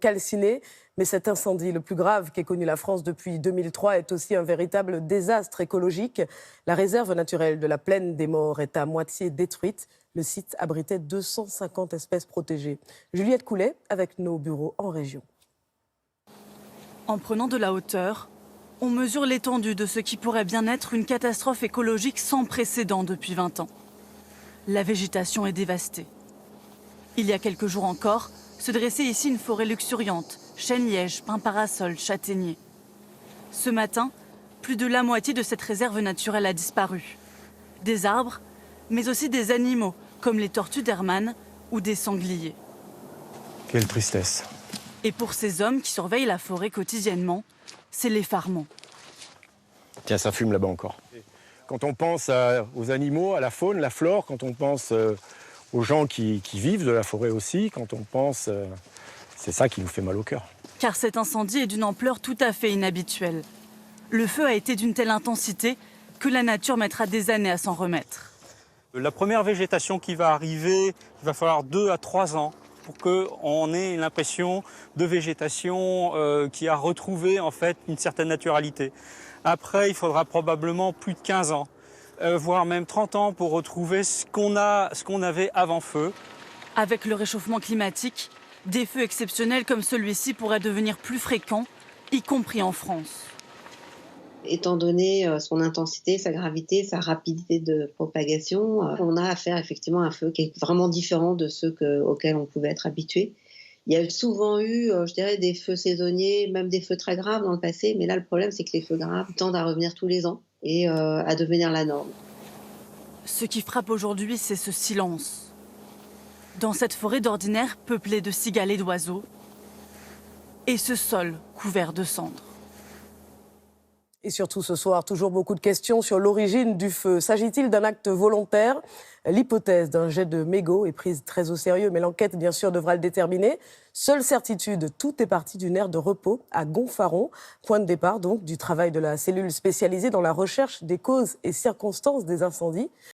Calcinée, mais cet incendie, le plus grave qu'ait connu la France depuis 2003, est aussi un véritable désastre écologique. La réserve naturelle de la Plaine des Maures est à moitié détruite. Le site abritait 250 espèces protégées. Juliette Coulet avec nos bureaux en région. En prenant de la hauteur, on mesure l'étendue de ce qui pourrait bien être une catastrophe écologique sans précédent depuis 20 ans. La végétation est dévastée. Il y a quelques jours encore, se dressait ici une forêt luxuriante, chênes-lièges, pins parasols, châtaigniers. Ce matin, plus de la moitié de cette réserve naturelle a disparu. Des arbres, mais aussi des animaux, comme les tortues d'Hermann ou des sangliers. Quelle tristesse. Et pour ces hommes qui surveillent la forêt quotidiennement, c'est l'effarement. Tiens, ça fume là-bas encore. Quand on pense aux animaux, à la faune, la flore, quand on pense aux gens qui vivent de la forêt aussi, quand on pense... c'est ça qui nous fait mal au cœur. Car cet incendie est d'une ampleur tout à fait inhabituelle. Le feu a été d'une telle intensité que la nature mettra des années à s'en remettre. La première végétation qui va arriver, il va falloir 2 à 3 ans pour qu'on ait l'impression de végétation qui a retrouvé en fait une certaine naturalité. Après, il faudra probablement plus de 15 ans, voire même 30 ans pour retrouver ce qu'on avait avant feu. Avec le réchauffement climatique, des feux exceptionnels comme celui-ci pourraient devenir plus fréquents, y compris en France. Étant donné son intensité, sa gravité, sa rapidité de propagation, on a affaire effectivement à un feu qui est vraiment différent de ceux auxquels on pouvait être habitué. Il y a souvent eu, je dirais, des feux saisonniers, même des feux très graves dans le passé, mais là le problème c'est que les feux graves tendent à revenir tous les ans et à devenir la norme. Ce qui frappe aujourd'hui, c'est ce silence. Dans cette forêt d'ordinaire peuplée de cigales et d'oiseaux, et ce sol couvert de cendres. Et surtout ce soir, toujours beaucoup de questions sur l'origine du feu. S'agit-il d'un acte volontaire? L'hypothèse d'un jet de mégots est prise très au sérieux, mais l'enquête, bien sûr, devra le déterminer. Seule certitude, tout est parti d'une aire de repos à Gonfaron. Point de départ, donc, du travail de la cellule spécialisée dans la recherche des causes et circonstances des incendies.